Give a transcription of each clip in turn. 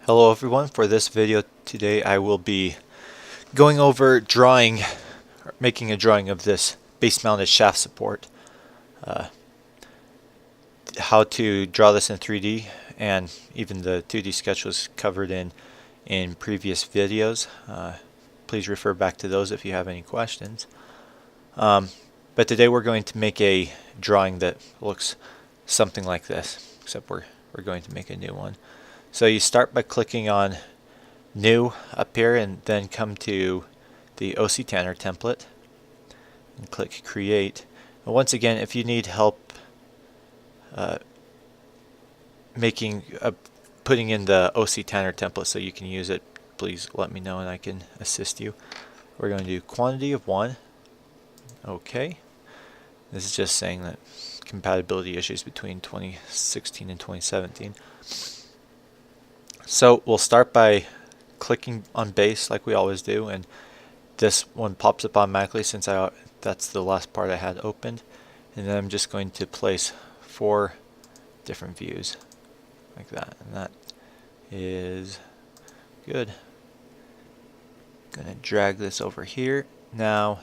Hello everyone, for this video today I will be going over making a drawing of this base mounted shaft support. How to draw this in 3D, and even the 2D sketch was covered in previous videos. Please refer back to those if you have any questions. But today we're going to make a drawing that looks something like this, except we're going to make a new one. So you start by clicking on New up here and then come to the OC Tanner template and click Create. And once again, if you need help putting in the OC Tanner template so you can use it, please let me know and I can assist you. We're going to do quantity of 1. Okay. This is just saying that compatibility issues between 2016 and 2017. So we'll start by clicking on base like we always do, and this one pops up automatically since that's the last part I had opened. And then I'm just going to place 4 different views like that, and that is good. I'm going to drag this over here. Now,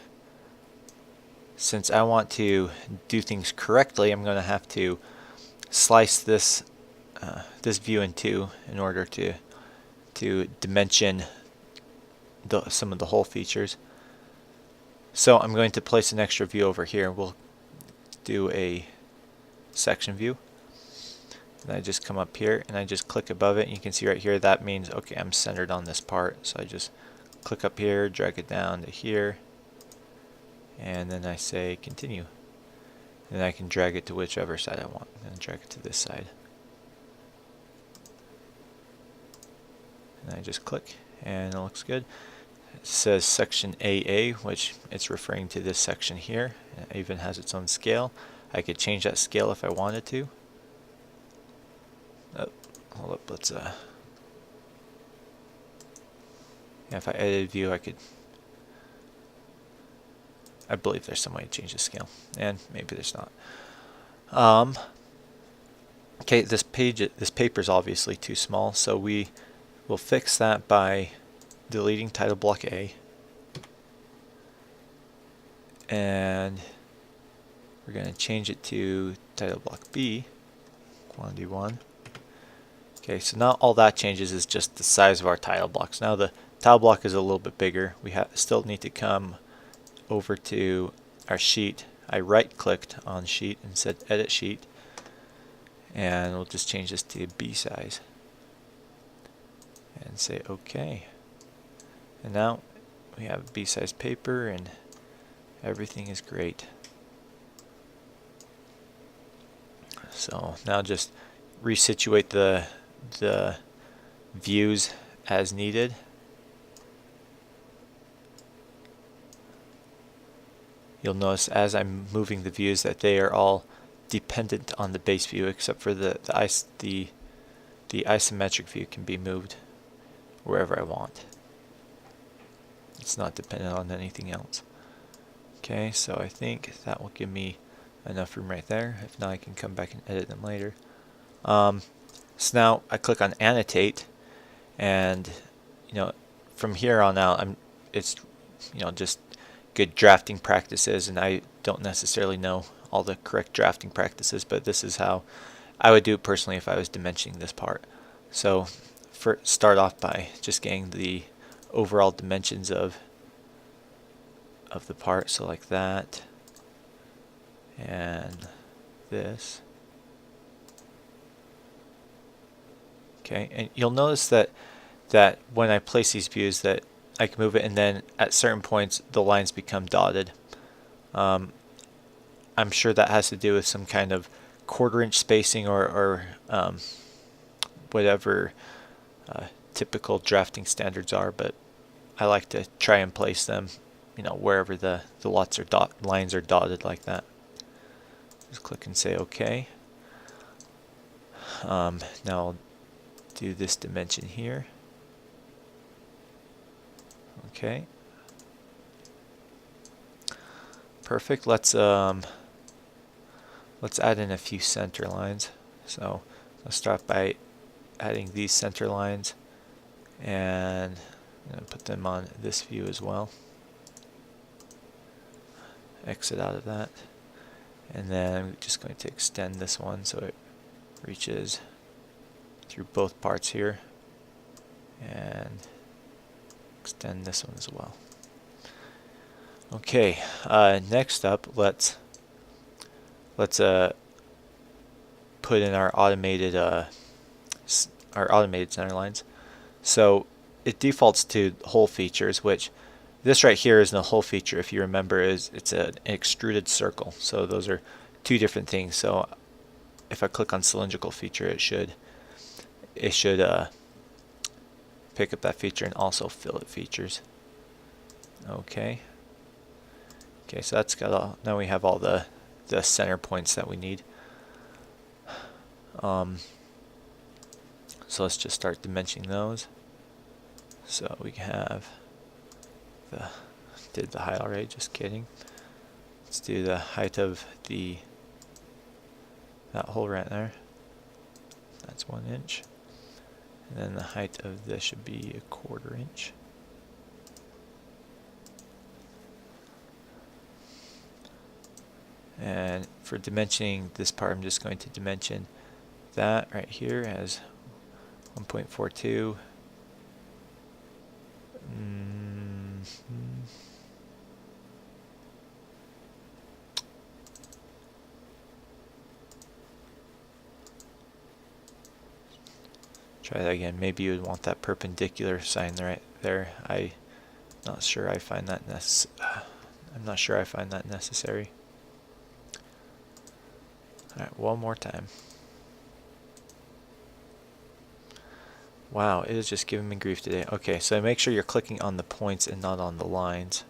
since I want to do things correctly, I'm going to have to slice this view in 2 in order to dimension some of the hole features. So I'm going to place an extra view over here. We'll do a section view. And I just come up here and I just click above it, and you can see right here that means, okay, I'm centered on this part. So I just click up here, drag it down to here, and then I say continue. And I can drag it to whichever side I want, and drag it to this side. And I just click and it looks good. It says section AA, which it's referring to this section here. It even has its own scale. I could change that scale if I wanted to. Oh, hold up, let's yeah, if I edit view, I believe there's some way to change the scale, and maybe there's not. Okay, this paper is obviously too small, so we'll fix that by deleting title block A, and we're going to change it to title block B, quantity 1. Okay, so now all that changes is just the size of our title blocks. Now the title block is a little bit bigger. We still need to come over to our sheet. I right-clicked on sheet and said edit sheet, and we'll just change this to B size and say OK. And now we have B size paper and everything is great. So now just resituate the views as needed. You'll notice as I'm moving the views that they are all dependent on the base view, except for the isometric view can be moved wherever I want. It's not dependent on anything else. Okay, so I think that will give me enough room right there. If not, I can come back and edit them later. So now I click on annotate, and from here on out, it's just good drafting practices, and I don't necessarily know all the correct drafting practices, but this is how I would do it personally if I was dimensioning this part. So start off by just getting the overall dimensions of the part, so like that and this. Okay, and you'll notice that when I place these views that I can move it, and then at certain points the lines become dotted. I'm sure that has to do with some kind of 1/4 inch spacing or whatever typical drafting standards are, but I like to try and place them wherever the lines are dotted like that. Just click and say OK. Now I'll do this dimension here. Okay. Perfect. Let's add in a few center lines. So let's start by adding these center lines and I'm going to put them on this view as well. Exit out of that, and then I'm just going to extend this one so it reaches through both parts here, and extend this one as well. Okay, next up, let's put in our automated center lines. So it defaults to hole features, which this right here isn't a hole feature. If you remember, it's an extruded circle. So those are two different things. So if I click on cylindrical feature, it should pick up that feature, and also fillet features. Okay. Okay, so that's got all. Now we have all the center points that we need. So let's just start dimensioning those. So we have did the height already, just kidding. Let's do the height of that hole right there. That's 1 inch. And then the height of this should be 1/4 inch. And for dimensioning this part, I'm just going to dimension that right here as 1.42. Try that again. Maybe you would want that perpendicular sign right there. I'm not sure I find that necessary. Alright, one more time. Wow, it is just giving me grief today. Okay, so make sure you're clicking on the points and not on the lines.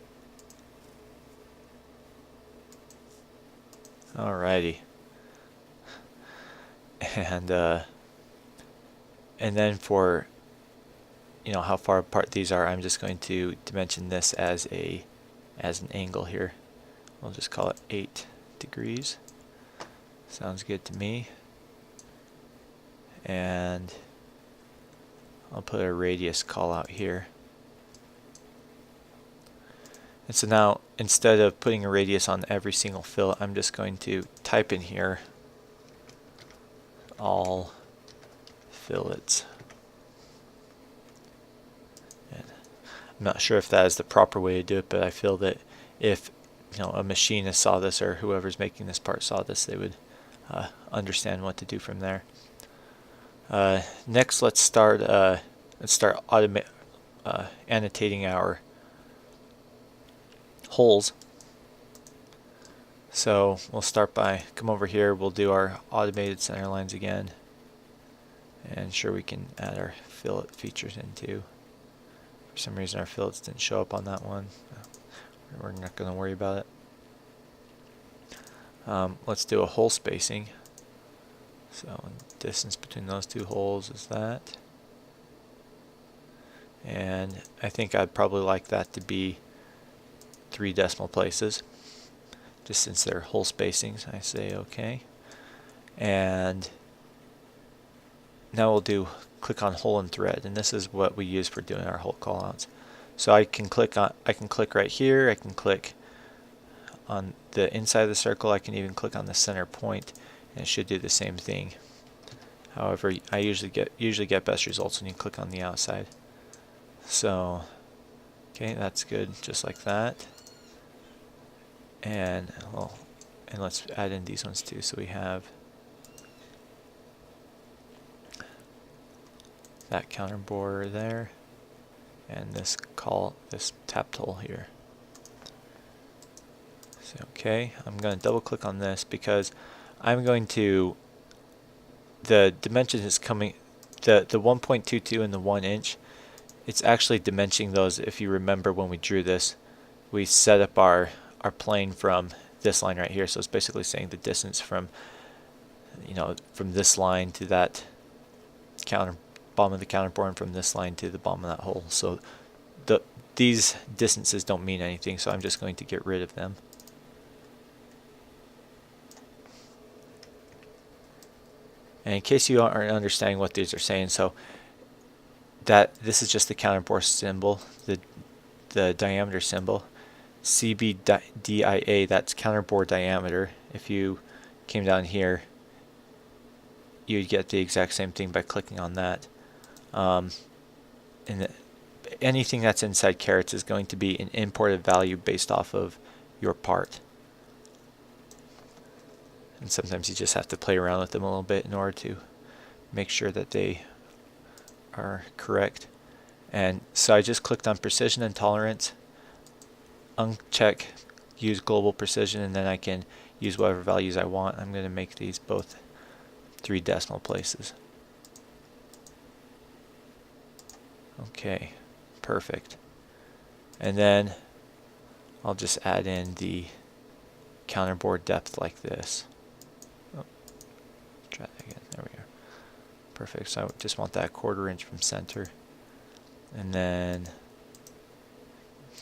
Alrighty. And then for how far apart these are, I'm just going to dimension this as an angle here. We'll just call it 8 degrees. Sounds good to me. And I'll put a radius call out here. And so now, instead of putting a radius on every single fillet, I'm just going to type in here all fillets. And I'm not sure if that is the proper way to do it, but I feel that if a machinist saw this, or whoever's making this part saw this, they would understand what to do from there. Next, let's start annotating our holes. So we'll start by come over here. We'll do our automated center lines again, and sure, we can add our fillet features in too. For some reason, our fillets didn't show up on that one. We're not going to worry about it. Let's do a hole spacing. So distance between those two holes is that. And I think I'd probably like that to be 3 decimal places, just since they're hole spacings. I say okay. And now we'll click on hole and thread, and this is what we use for doing our hole callouts. So I can click right here. I can click on the inside of the circle. I can even click on the center point, and it should do the same thing. However, I usually get best results when you click on the outside. So, okay, that's good, just like that. And let's add in these ones too. So we have that counter bore there, and this tapped hole here. So, okay, I'm going to double click on this because I'm going to, the dimension is coming, the 1.22 and the 1 inch, it's actually dimensioning those. If you remember when we drew this, we set up our plane from this line right here. So it's basically saying the distance from from this line to that bottom of the counterbore, and from this line to the bottom of that hole. So these distances don't mean anything, so I'm just going to get rid of them. And in case you aren't understanding what these are saying, so this is just the counterbore symbol, the diameter symbol. CBDIA, that's counterbore diameter. If you came down here, you'd get the exact same thing by clicking on that. Anything that's inside carets is going to be an imported value based off of your part. And sometimes you just have to play around with them a little bit in order to make sure that they are correct. And so I just clicked on precision and tolerance, uncheck use global precision, and then I can use whatever values I want. I'm going to make these both 3 decimal places. Okay, perfect. And then I'll just add in the counterbore depth like this. Oh, try that again. There we go. Perfect. So I just want that 1/4 inch from center, and then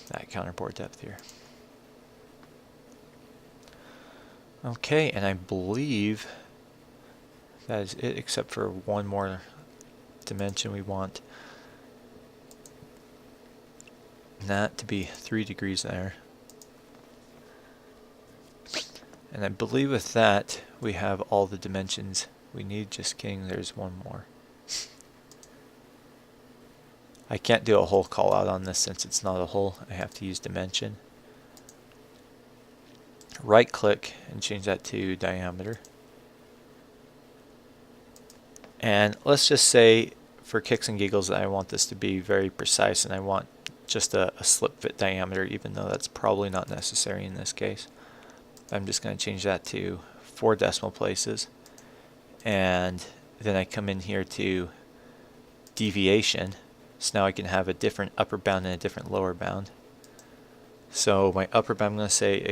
that counterbore depth here. Okay, and I believe that is it, except for one more dimension. We want that to be 3 degrees there. And I believe with that we have all the dimensions we need. Just kidding, there's one more. I can't do a hole call out on this since it's not a hole. I have to use dimension. Right click and change that to diameter. And let's just say for kicks and giggles that I want this to be very precise, and I want just a slip fit diameter, even though that's probably not necessary in this case. I'm just going to change that to 4 decimal places, and then I come in here to deviation, so now I can have a different upper bound and a different lower bound. So my upper bound, I'm going to say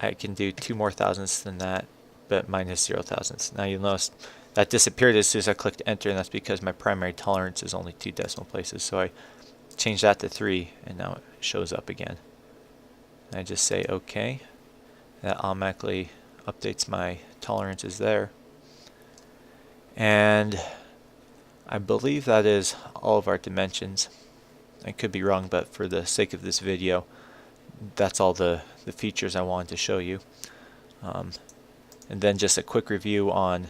I can do 2 more thousandths than that, but minus 0 thousandths. Now you'll notice that disappeared as soon as I clicked enter, and that's because my primary tolerance is only 2 decimal places. So I change that to 3, and now it shows up again. And I just say OK. That automatically updates my tolerances there. And I believe that is all of our dimensions. I could be wrong, but for the sake of this video, that's all the features I wanted to show you. And then just a quick review on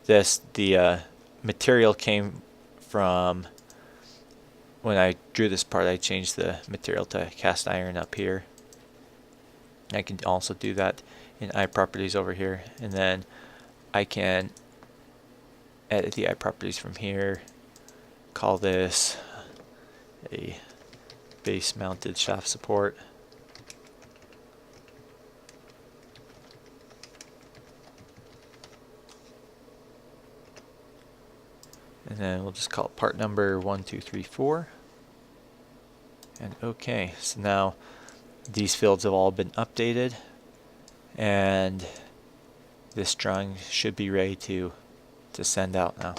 this. The material came from, when I drew this part, I changed the material to cast iron up here. I can also do that in eye properties over here, and then I can edit the eye properties from here, call this a base mounted shaft support, and then we'll just call it part number 1234, and OK. So now these fields have all been updated, and this drawing should be ready to send out now.